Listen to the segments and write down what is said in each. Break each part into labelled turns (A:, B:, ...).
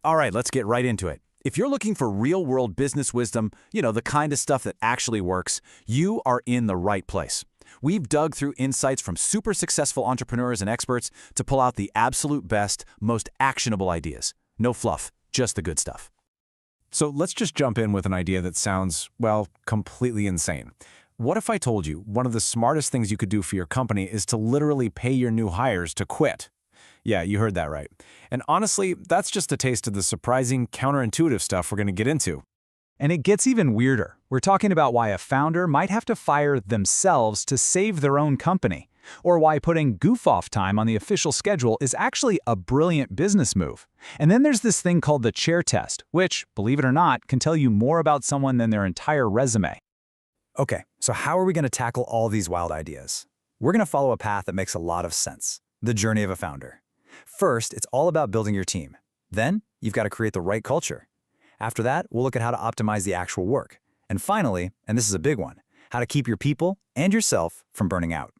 A: All right, let's get right into it. If you're looking for real-world business wisdom, the kind of stuff that actually works, you are in the right place. We've dug through insights from super successful entrepreneurs and experts to pull out the absolute best, most actionable ideas. No fluff, just the good stuff.
B: So let's just jump in with an idea that sounds, well, completely insane. What if I told you one of the smartest things you could do for your company is to literally pay your new hires to quit? Yeah, you heard that right. And honestly, that's just a taste of the surprising, counterintuitive stuff we're going to get into.
C: And it gets even weirder. We're talking about why a founder might have to fire themselves to save their own company, or why putting goof-off time on the official schedule is actually a brilliant business move. And then there's this thing called the chair test, which, believe it or not, can tell you more about someone than their entire resume.
D: Okay, so how are we going to tackle all these wild ideas? We're going to follow a path that makes a lot of sense: the journey of a founder. First, it's all about building your team. Then, you've got to create the right culture. After that, we'll look at how to optimize the actual work. And finally, and this is a big one, how to keep your people and yourself from burning out.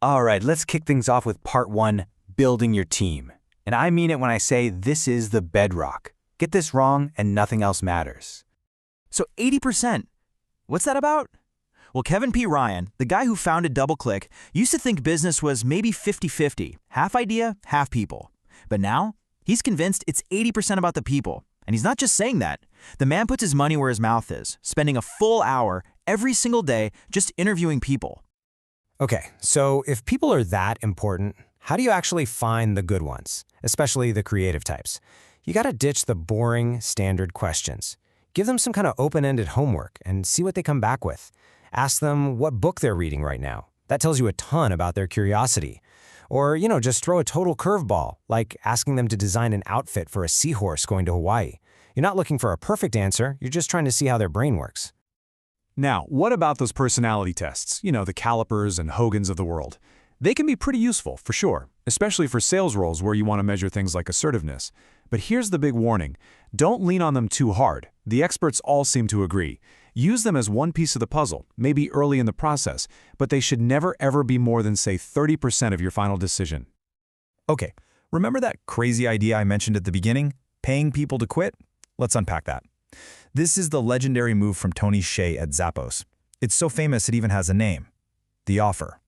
E: All right, let's kick things off with part 1, building your team. And I mean it when I say this is the bedrock. Get this wrong and nothing else matters.
F: So 80%. What's that about? Well, Kevin P. Ryan, the guy who founded DoubleClick, used to think business was maybe 50-50, half idea, half people. But now, he's convinced it's 80% about the people. And he's not just saying that. The man puts his money where his mouth is, spending a full hour every single day just interviewing people.
G: Okay, so if people are that important, how do you actually find the good ones, especially the creative types? You gotta ditch the boring, standard questions. Give them some kind of open-ended homework and see what they come back with. Ask them what book they're reading right now. That tells you a ton about their curiosity. Or, just throw a total curveball, like asking them to design an outfit for a seahorse going to Hawaii. You're not looking for a perfect answer, you're just trying to see how their brain works.
B: Now, what about those personality tests? The Calipers and Hogans of the world. They can be pretty useful, for sure, especially for sales roles where you want to measure things like assertiveness. But here's the big warning. Don't lean on them too hard. The experts all seem to agree. Use them as one piece of the puzzle, maybe early in the process, but they should never ever be more than, say, 30% of your final decision.
D: Okay, remember that crazy idea I mentioned at the beginning? Paying people to quit? Let's unpack that. This is the legendary move from Tony Hsieh at Zappos. It's so famous it even has a name: the offer.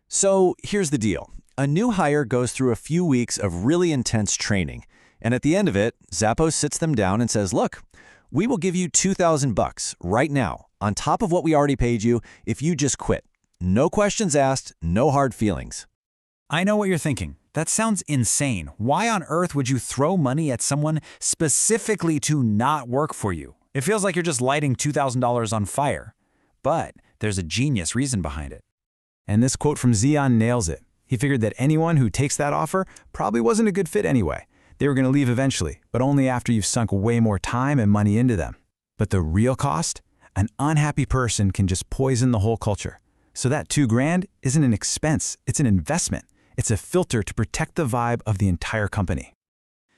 A: So here's the deal. A new hire goes through a few weeks of really intense training. And at the end of it, Zappos sits them down and says, look, we will give you $2,000 right now, on top of what we already paid you, if you just quit. No questions asked, no hard feelings.
C: I know what you're thinking. That sounds insane. Why on earth would you throw money at someone specifically to not work for you? It feels like you're just lighting $2,000 on fire. But there's a genius reason behind it. And this quote from Xi'an nails it. He figured that anyone who takes that offer probably wasn't a good fit anyway. They were going to leave eventually, but only after you've sunk way more time and money into them. But the real cost? An unhappy person can just poison the whole culture. So that $2,000 isn't an expense, it's an investment. It's a filter to protect the vibe of the entire company.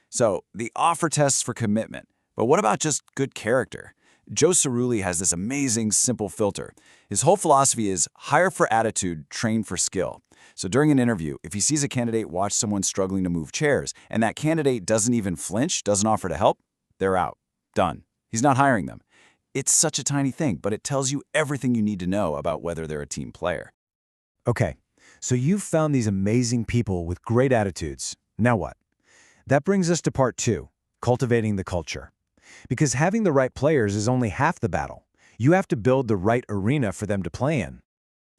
A: So the offer tests for commitment. But what about just good character? Joe Cerulli has this amazing, simple filter. His whole philosophy is hire for attitude, train for skill. So during an interview, if he sees a candidate watch someone struggling to move chairs, and that candidate doesn't even flinch, doesn't offer to help, they're out. Done. He's not hiring them. It's such a tiny thing, but it tells you everything you need to know about whether they're a team player.
E: Okay, so you've found these amazing people with great attitudes. Now what? That brings us to part 2, cultivating the culture. Because having the right players is only half the battle. You have to build the right arena for them to play in.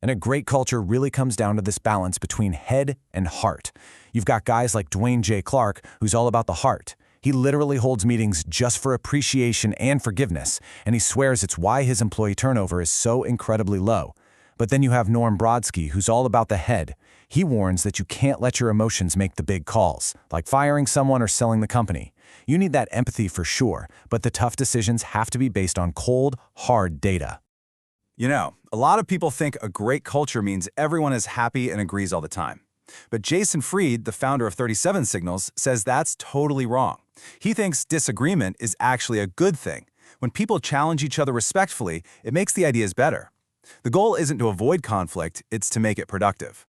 D: And a great culture really comes down to this balance between head and heart. You've got guys like Dwayne J. Clark, who's all about the heart. He literally holds meetings just for appreciation and forgiveness, and he swears it's why his employee turnover is so incredibly low. But then you have Norm Brodsky, who's all about the head. He warns that you can't let your emotions make the big calls, like firing someone or selling the company. You need that empathy for sure, but the tough decisions have to be based on cold, hard data.
H: A lot of people think a great culture means everyone is happy and agrees all the time. But Jason Fried, the founder of 37 Signals, says that's totally wrong. He thinks disagreement is actually a good thing. When people challenge each other respectfully, it makes the ideas better. The goal isn't to avoid conflict, it's to make it productive.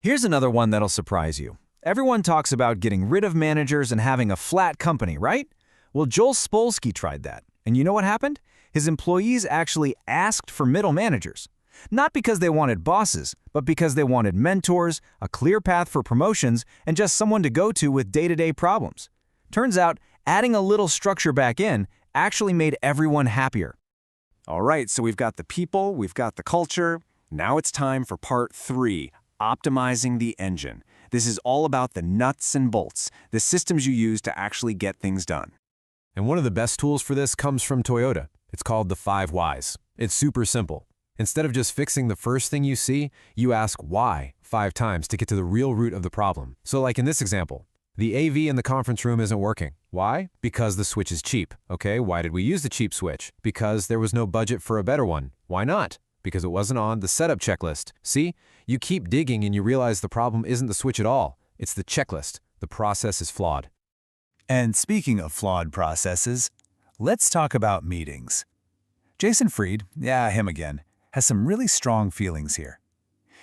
A: Here's another one that'll surprise you.
F: Everyone talks about getting rid of managers and having a flat company, right? Well, Joel Spolsky tried that. And you know what happened? His employees actually asked for middle managers. Not because they wanted bosses, but because they wanted mentors, a clear path for promotions, and just someone to go to with day-to-day problems. Turns out, adding a little structure back in actually made everyone happier.
E: All right, so we've got the people, we've got the culture. Now it's time for part 3, optimizing the engine. This is all about the nuts and bolts, the systems you use to actually get things done.
B: And one of the best tools for this comes from Toyota. It's called the 5 whys. It's super simple. Instead of just fixing the first thing you see, you ask why 5 times to get to the real root of the problem. So like in this example, the AV in the conference room isn't working. Why? Because the switch is cheap. Okay, why did we use the cheap switch? Because there was no budget for a better one. Why not? Because it wasn't on the setup checklist. See? You keep digging and you realize the problem isn't the switch at all. It's the checklist. The process is flawed.
A: And speaking of flawed processes, let's talk about meetings. Jason Fried, yeah, him again, has some really strong feelings here.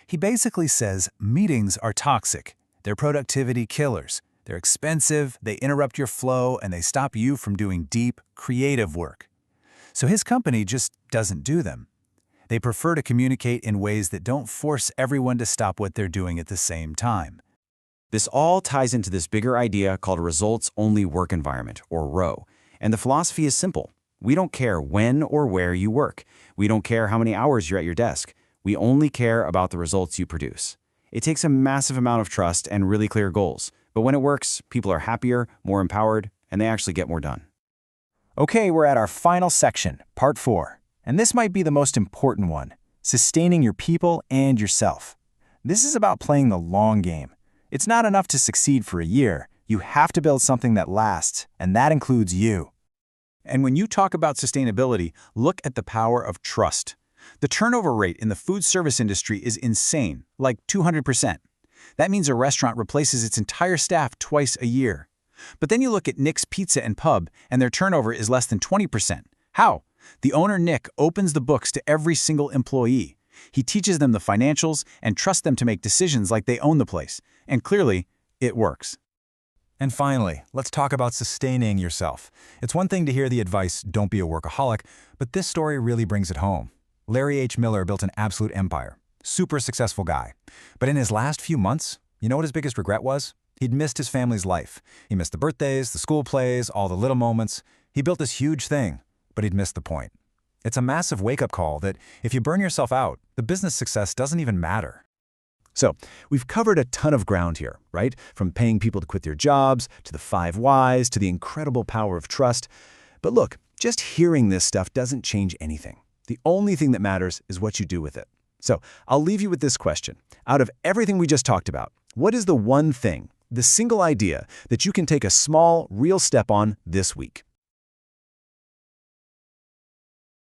A: He basically says meetings are toxic. They're productivity killers. They're expensive, they interrupt your flow, and they stop you from doing deep, creative work. So his company just doesn't do them. They prefer to communicate in ways that don't force everyone to stop what they're doing at the same time. This all ties into this bigger idea called a results-only work environment, or ROE. And the philosophy is simple. We don't care when or where you work. We don't care how many hours you're at your desk. We only care about the results you produce. It takes a massive amount of trust and really clear goals. But when it works, people are happier, more empowered, and they actually get more done. Okay, we're at our final section, part 4. And this might be the most important one, sustaining your people and yourself. This is about playing the long game. It's not enough to succeed for a year. You have to build something that lasts, and that includes you. And when you talk about sustainability, look at the power of trust. The turnover rate in the food service industry is insane, like 200%. That means a restaurant replaces its entire staff twice a year. But then you look at Nick's Pizza and Pub, and their turnover is less than 20%. How? The owner, Nick, opens the books to every single employee. He teaches them the financials and trusts them to make decisions like they own the place. And clearly, it works.
H: And finally, let's talk about sustaining yourself. It's one thing to hear the advice, don't be a workaholic, but this story really brings it home. Larry H. Miller built an absolute empire. Super successful guy. But in his last few months, you know what his biggest regret was? He'd missed his family's life. He missed the birthdays, the school plays, all the little moments. He built this huge thing, but he'd missed the point. It's a massive wake-up call that if you burn yourself out, the business success doesn't even matter.
A: So, we've covered a ton of ground here, right? From paying people to quit their jobs, to the 5 whys, to the incredible power of trust. But look, just hearing this stuff doesn't change anything. The only thing that matters is what you do with it. So, I'll leave you with this question. Out of everything we just talked about, what is the one thing, the single idea, that you can take a small, real step on this week?